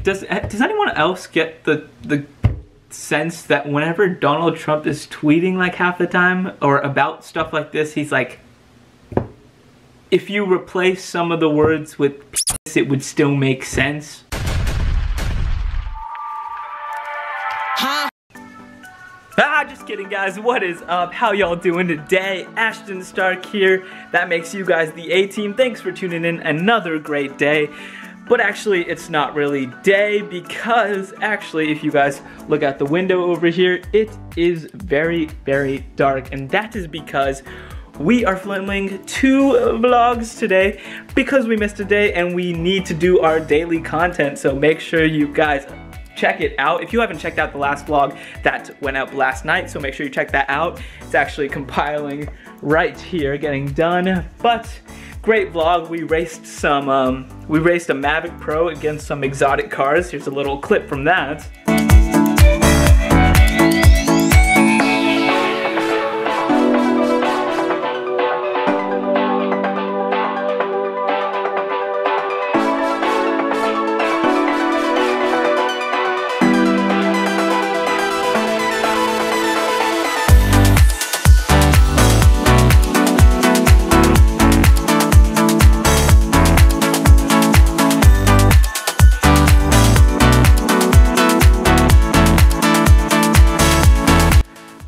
does anyone else get the sense that whenever Donald Trump is tweeting like half the time or about stuff like this, he's like, if you replace some of the words with penis, it would still make sense? Just kidding, guys. What is up? How y'all doing today? Ashton Stark here. That makes you guys the A-Team. Thanks for tuning in. Another great day. But actually, it's not really day because actually, if you guys look out the window over here, it is very, very dark. And that is because we are filming 2 vlogs today because we missed a day and we need to do our daily content. So make sure you guys check it out. If you haven't checked out the last vlog that went up last night, so make sure you check that out. It's actually compiling right here, getting done. But great vlog. We raced a Mavic Pro against some exotic cars. Here's a little clip from that.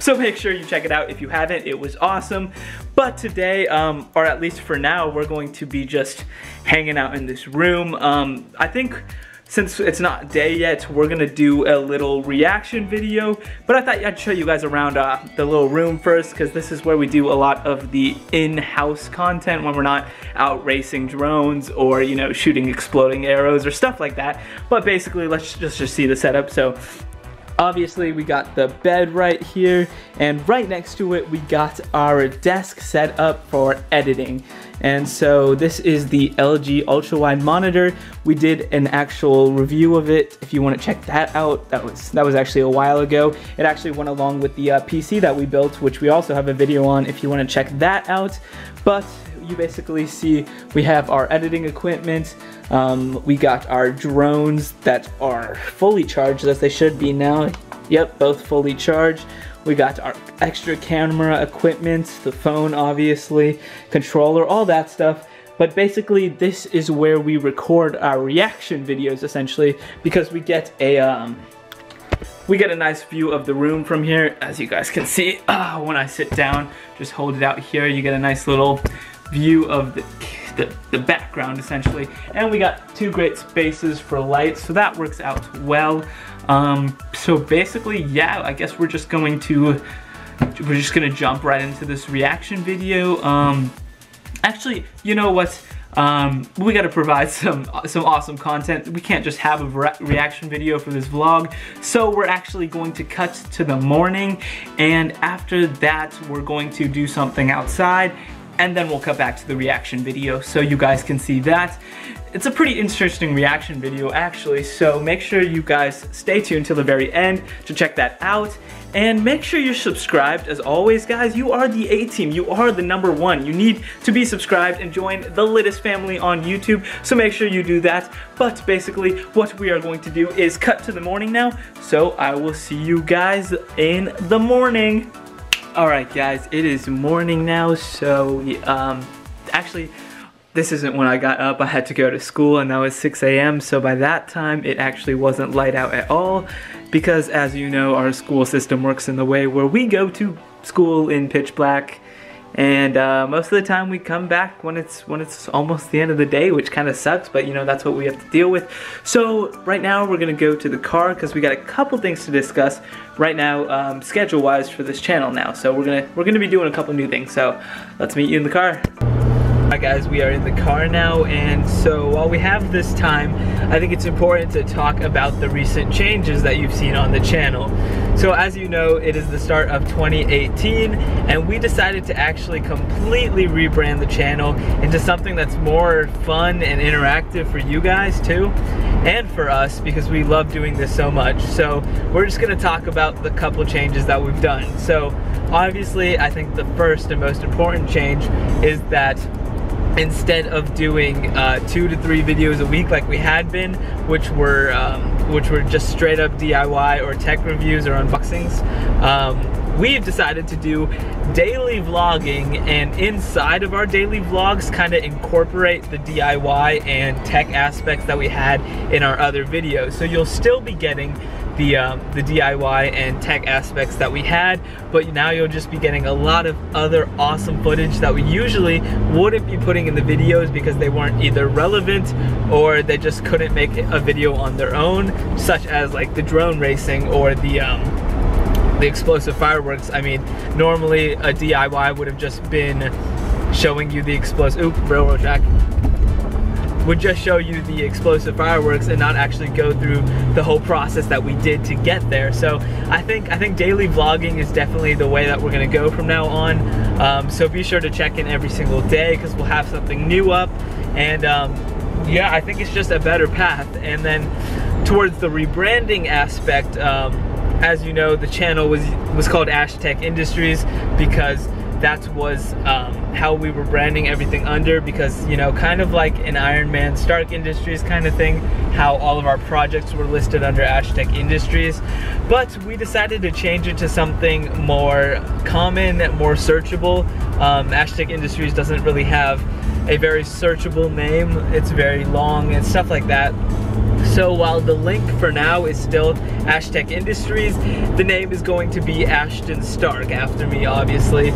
So make sure you check it out if you haven't. It was awesome. But today, or at least for now, we're going to be just hanging out in this room. I think since it's not day yet, we're gonna do a little reaction video. But I thought I'd show you guys around the little room first, because this is where we do a lot of the in-house content when we're not out racing drones or, you know, shooting exploding arrows or stuff like that. But basically, let's just see the setup. So obviously, we got the bed right here, and right next to it, we got our desk set up for editing. And so this is the LG ultra-wide monitor. We did an actual review of it. If you want to check that out, that was actually a while ago. It actually went along with the PC that we built, which we also have a video on if you want to check that out. But you basically see we have our editing equipment. We got our drones that are fully charged, as they should be now. Yep, both fully charged. We got our extra camera equipment, the phone obviously, controller, all that stuff. But basically, this is where we record our reaction videos essentially, because we get a nice view of the room from here, as you guys can see. When I sit down, just hold it out here, you get a nice little view of the background essentially. And we got 2 great spaces for lights, so that works out well. So basically, yeah, I guess we're just gonna jump right into this reaction video. Actually, you know what? We gotta provide some awesome content. We can't just have a reaction video for this vlog. So we're actually going to cut to the morning, and after that, we're going to do something outside, and then we'll cut back to the reaction video so you guys can see that. It's a pretty interesting reaction video actually, so make sure you guys stay tuned till the very end to check that out. And make sure you're subscribed. As always, guys, you are the A-Team. You are the #1. You need to be subscribed and join the Littest family on YouTube, so make sure you do that. But basically, what we are going to do is cut to the morning now, so I will see you guys in the morning. Alright guys, it is morning now, so actually, this isn't when I got up. I had to go to school and that was 6 a.m. So by that time, it actually wasn't light out at all, because as you know, our school system works in the way where we go to school in pitch black, and most of the time we come back when it's almost the end of the day, which kind of sucks, but you know, that's what we have to deal with. So right now we're gonna go to the car because we got a couple things to discuss right now, schedule wise for this channel now. So we're gonna be doing a couple new things, so let's meet you in the car. Alright guys, we are in the car now, and so while we have this time, I think it's important to talk about the recent changes that you've seen on the channel. So as you know, it is the start of 2018, and we decided to actually completely rebrand the channel into something that's more fun and interactive for you guys too, and for us, because we love doing this so much. So we're just gonna talk about the couple changes that we've done. So obviously, I think the first and most important change is that instead of doing 2 to 3 videos a week like we had been, which were just straight up DIY or tech reviews or unboxings, we've decided to do daily vlogging, and inside of our daily vlogs kind of incorporate the DIY and tech aspects that we had in our other videos. So you'll still be getting the DIY and tech aspects that we had, but now you'll just be getting a lot of other awesome footage that we usually wouldn't be putting in the videos because they weren't either relevant or they just couldn't make a video on their own, such as like the drone racing or the explosive fireworks. I mean, normally a DIY would have just been showing you the railroad track, would just show you the explosive fireworks and not actually go through the whole process that we did to get there. So I think daily vlogging is definitely the way that we're gonna go from now on. So be sure to check in every single day because we'll have something new up, and yeah, I think it's just a better path. And then towards the rebranding aspect, as you know, the channel was called Ash Tech Industries because that was how we were branding everything under, because, you know, kind of like an Iron Man Stark Industries kind of thing, how all of our projects were listed under Ash Tech Industries. But we decided to change it to something more common, more searchable. Ash Tech Industries doesn't really have a very searchable name. It's very long and stuff like that. So while the link for now is still Ash Tech Industries, the name is going to be Ashton Stark after me, obviously.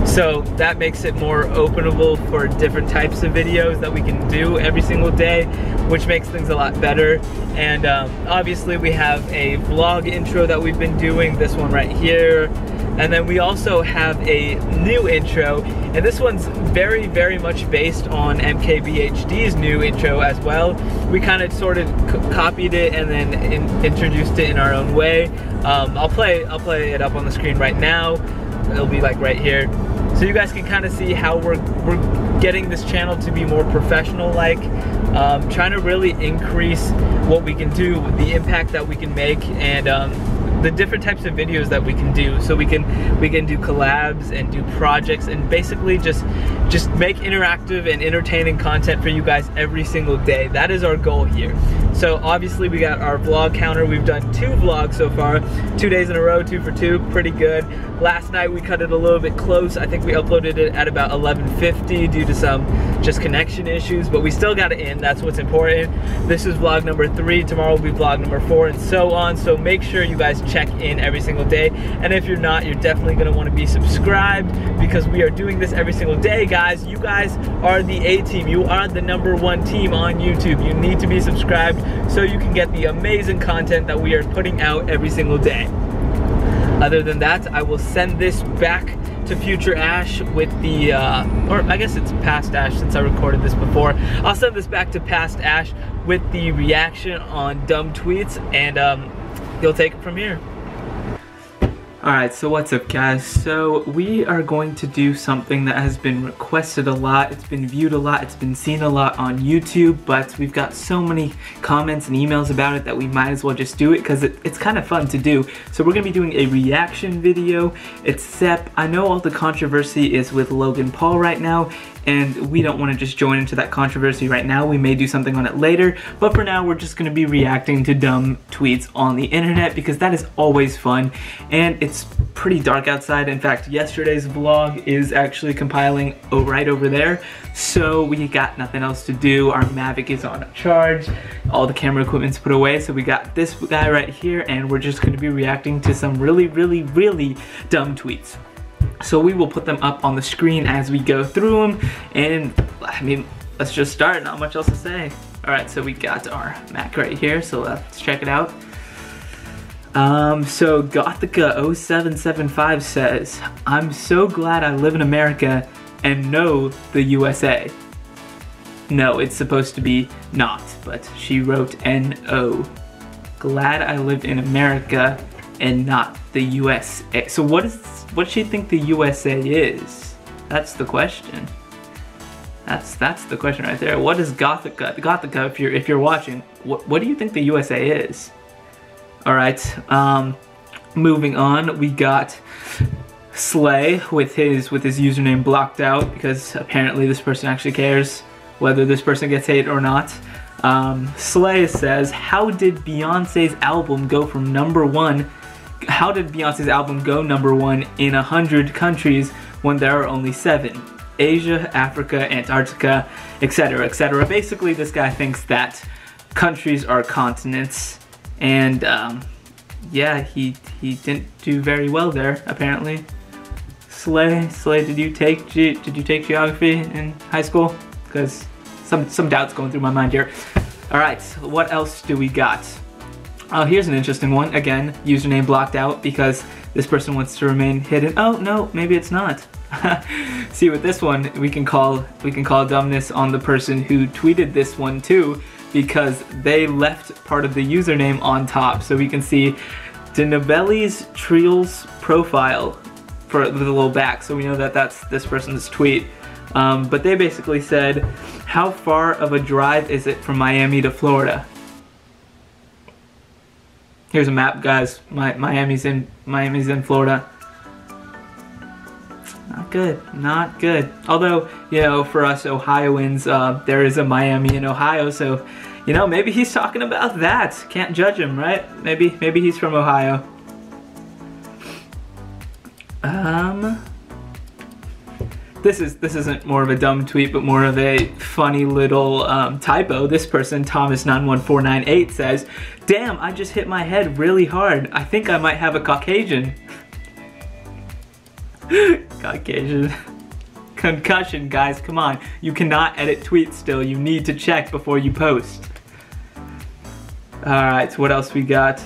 So that makes it more openable for different types of videos that we can do every single day, which makes things a lot better. And obviously we have a vlog intro that we've been doing, this one right here. And then we also have a new intro, and this one's very, very much based on MKBHD's new intro as well. We kind of sort of copied it and then introduced it in our own way. I'll play it up on the screen right now. It'll be like right here, so you guys can kind of see how we're getting this channel to be more professional-like, trying to really increase what we can do, the impact that we can make, and the different types of videos that we can do. So we can do collabs and do projects and basically just make interactive and entertaining content for you guys every single day. That is our goal here. So obviously we got our vlog counter. We've done 2 vlogs so far, 2 days in a row, 2 for 2, pretty good. Last night we cut it a little bit close. I think we uploaded it at about 11:50 due to some just connection issues, but we still got it in. That's what's important. This is vlog number 3. Tomorrow will be vlog number 4, and so on. So make sure you guys check in every single day. And if you're not, you're definitely gonna wanna be subscribed because we are doing this every single day, guys. You guys are the A-team. You are the #1 team on YouTube. You need to be subscribed so you can get the amazing content that we are putting out every single day. Other than that, I will send this back to future Ash with the, or I guess it's past Ash since I recorded this before. I'll send this back to past Ash with the reaction on dumb tweets, and he'll take it from here. Alright, so what's up, guys? So we are going to do something that has been requested a lot, it's been viewed a lot, it's been seen a lot on YouTube, but we've got so many comments and emails about it that we might as well just do it because it's kind of fun to do. So we're going to be doing a reaction video, except I know all the controversy is with Logan Paul right now, and we don't want to just join into that controversy right now. We may do something on it later, but for now we're just going to be reacting to dumb tweets on the internet because that is always fun, and it's pretty dark outside. In fact, yesterday's vlog is actually compiling right over there, so we got nothing else to do. Our Mavic is on charge, all the camera equipment's put away, so we got this guy right here, and we're just going to be reacting to some really, really, really dumb tweets. So we will put them up on the screen as we go through them, and I mean, let's just start, not much else to say. Alright, so we got our Mac right here, so let's check it out. So Gothica0775 says, "I'm so glad I live in America and know the USA." No, it's supposed to be not, but she wrote N-O. Glad I live in America and not the USA. So what does she think the USA is? That's the question. That's the question right there. What is Gothica? Gothica, if you're watching, what do you think the USA is? All right, moving on, we got Slay with his username blocked out because apparently this person actually cares whether this person gets hate or not. Slay says, how did Beyonce's album go from #1? How did Beyonce's album go #1 in 100 countries when there are only 7? Asia, Africa, Antarctica, etc., etc. Basically, this guy thinks that countries are continents, and yeah, he didn't do very well there apparently. Slay, did you take geography in high school? Because some doubts going through my mind here. All right, what else do we got? Oh, here's an interesting one. Again, username blocked out because this person wants to remain hidden. Oh no, maybe it's not. See, with this one, we can call dumbness on the person who tweeted this one too, because they left part of the username on top, so we can see Denebelli's Trials profile with a little back, so we know that that's this person's tweet. But they basically said, how far of a drive is it from Miami to Florida? Here's a map, guys. Miami's in Florida. Not good, not good. Although, you know, for us Ohioans, there is a Miami in Ohio, so, you know, maybe he's talking about that. Can't judge him, right? Maybe he's from Ohio. This isn't more of a dumb tweet, but more of a funny little typo. This person, Thomas91498, says, damn, I just hit my head really hard. I think I might have a Caucasian. Caucasian. Concussion, guys, come on. You cannot edit tweets still. You need to check before you post. Alright, so what else we got?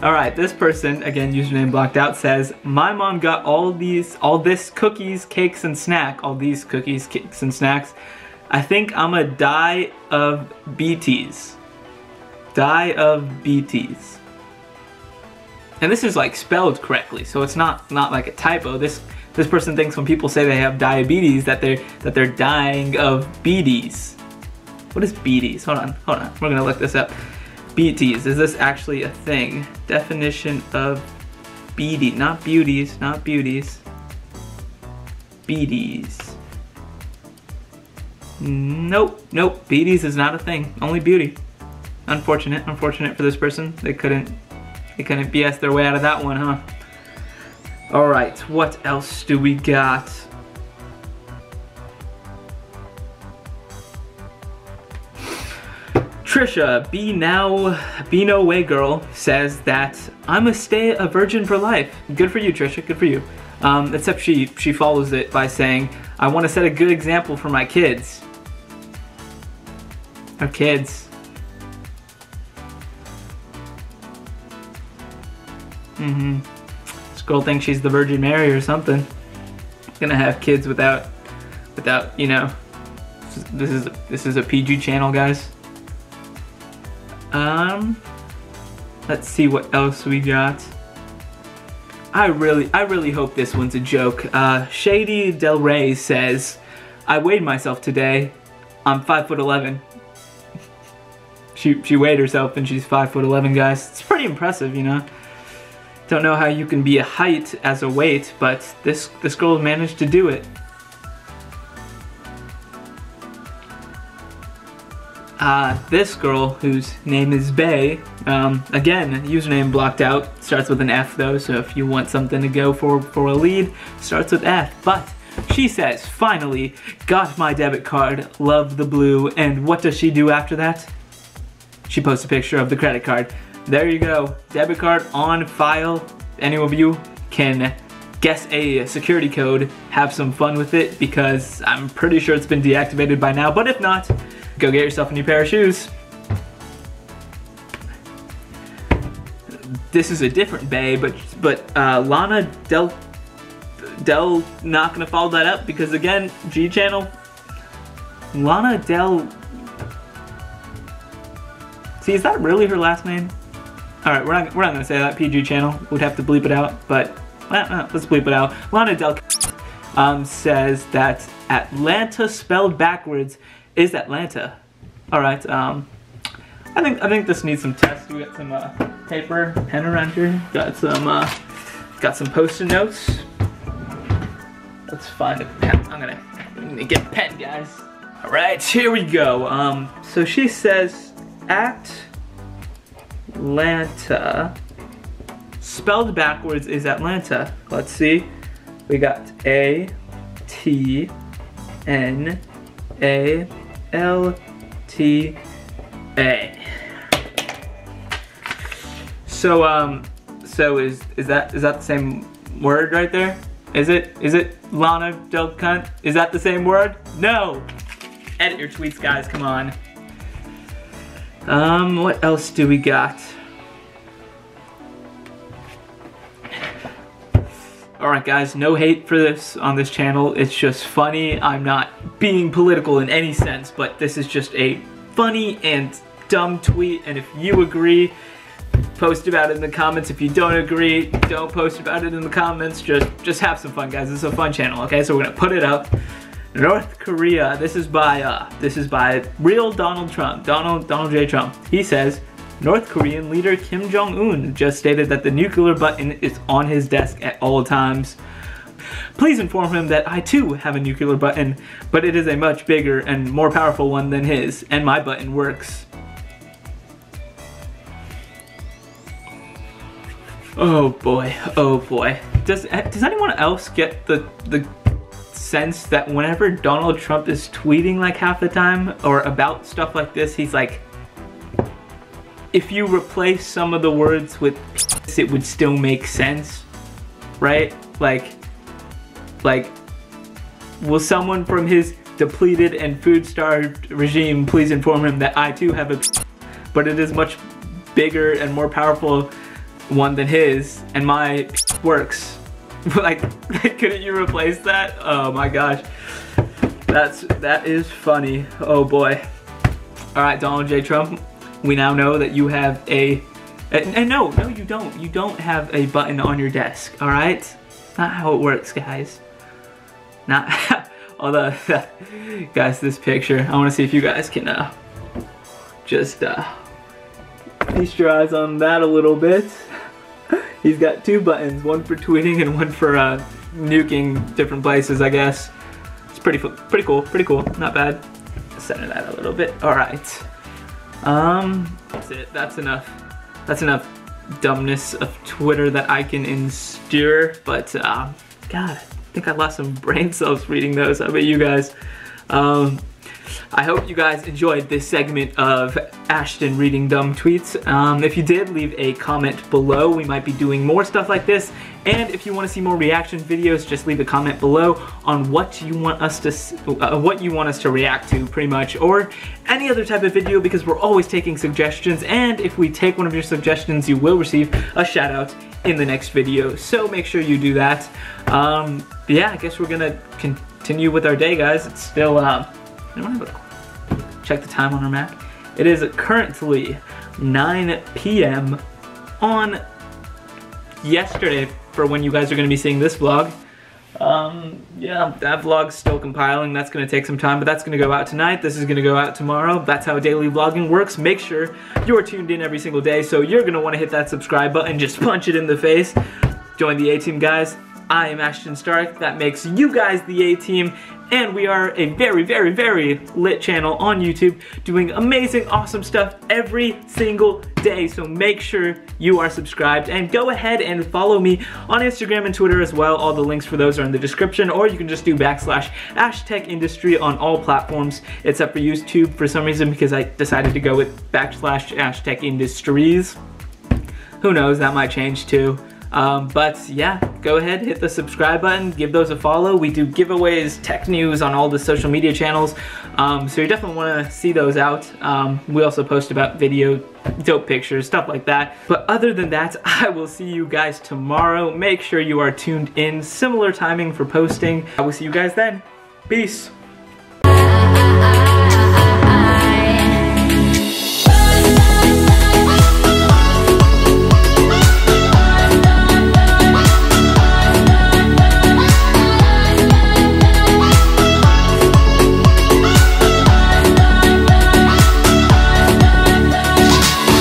Alright, this person, again, username blocked out, says, my mom got all this cookies, cakes, and snack. All these cookies, cakes, and snacks. I think I'm a die of BTs. Die of BTs. And this is like spelled correctly, so it's not like a typo. This person thinks when people say they have diabetes that they're dying of BDs. What is BDs? Hold on. We're gonna look this up. BTs, is this actually a thing? Definition of BD, not beauties, not beauties. BDs. Nope, BDs is not a thing, only beauty. Unfortunate for this person. They couldn't BS their way out of that one, huh? Alright, what else do we got? Trisha, Be No Way Girl, says that I'm a virgin for life. Good for you, Trisha, good for you. Except she follows it by saying, I want to set a good example for my kids. Our kids. This girl thinks she's the Virgin Mary or something. Gonna have kids without, you know. This is a PG channel, guys. Let's see what else we got. I really hope this one's a joke. Shady Del Rey says, I weighed myself today. I'm 5'11". She weighed herself and she's 5'11", guys. It's pretty impressive, you know. Don't know how you can be a height as a weight, but this girl managed to do it. This girl, whose name is Bay, again, username blocked out, starts with an F though, so if you want something to go for a lead, starts with F. But she says, finally, got my debit card, love the blue, and what does she do after that? She posts a picture of the credit card. There you go, debit card on file. Any of you can guess a security code, have some fun with it, because I'm pretty sure it's been deactivated by now, but if not, go get yourself a new pair of shoes. This is a different Bay, but Lana Del not gonna follow that up because again, G channel. Lana Del. See, is that really her last name? All right, we're not gonna say that. PG channel would have to bleep it out, but let's bleep it out. Lana Del says that Atlanta spelled backwards is Atlanta. All right. I think this needs some tests. We got some paper, pen around here. Got got some post-it notes. Let's find a pen. I'm gonna get a pen, guys. All right, here we go. So she says, Atlanta, spelled backwards is Atlanta. Let's see. We got A-T-N-A-L-T-A. So is that the same word right there? Is it Lana Del Cunt? Is that the same word? No! Edit your tweets, guys, come on. What else do we got? Alright guys, no hate for this on this channel. It's just funny. I'm not being political in any sense, but this is just a funny and dumb tweet, and if you agree, post about it in the comments. If you don't agree, don't post about it in the comments. Just have some fun, guys. This is a fun channel, okay? So we're gonna put it up. North Korea. This is by real Donald Trump, Donald J. Trump. He says, North Korean leader Kim Jong-un just stated that the nuclear button is on his desk at all times. Please inform him that I too have a nuclear button, but it is a much bigger and more powerful one than his, and my button works. Oh boy, oh boy. Does anyone else get the sense that whenever Donald Trump is tweeting like half the time or about stuff like this, he's like, if you replace some of the words with it would still make sense, right? Like, will someone from his depleted and food-starved regime please inform him that I too have a but it is much bigger and more powerful one than his, and my works. like couldn't you replace that? Oh my gosh, that is funny. Oh boy. All right, Donald J. Trump, we now know that you have and no you don't have a button on your desk. All right, not how it works, guys. Not although guys, this picture, I want to see if you guys can just feast your eyes on that a little bit. He's got two buttons, one for tweeting and one for nuking different places, I guess. It's pretty cool, not bad. Center that a little bit. All right. That's it. That's enough dumbness of Twitter that I can endure. But God, I think I lost some brain cells reading those. How about you guys? I hope you guys enjoyed this segment of Ashton reading dumb tweets. If you did, leave a comment below. We might be doing more stuff like this. And if you want to see more reaction videos, just leave a comment below on what you want us to react to, pretty much, or any other type of video, because we're always taking suggestions. And if we take one of your suggestions, you will receive a shout out in the next video. So make sure you do that. Yeah, I guess we're gonna continue with our day, guys. It's still check the time on our Mac. It is currently 9 p.m. on yesterday for when you guys are going to be seeing this vlog. Yeah, that vlog's still compiling. That's going to take some time, but that's going to go out tonight. This is going to go out tomorrow. That's how daily vlogging works. Make sure you're tuned in every single day, so you're going to want to hit that subscribe button. Just punch it in the face. Join the A-Team, guys. I am Ashton Stark. That makes you guys the A-Team, and we are a very, very, very lit channel on YouTube doing amazing, awesome stuff every single day. So make sure you are subscribed, and go ahead and follow me on Instagram and Twitter as well. All the links for those are in the description, or you can just do /AshTechIndustry on all platforms except for YouTube for some reason, because I decided to go with /AshTechIndustries. Who knows, that might change too. But yeah, go ahead, hit the subscribe button, give those a follow. We do giveaways, tech news on all the social media channels, so you definitely want to see those out. We also post about video, dope pictures, stuff like that. But other than that, I will see you guys tomorrow. Make sure you are tuned in, similar timing for posting. I will see you guys then. Peace.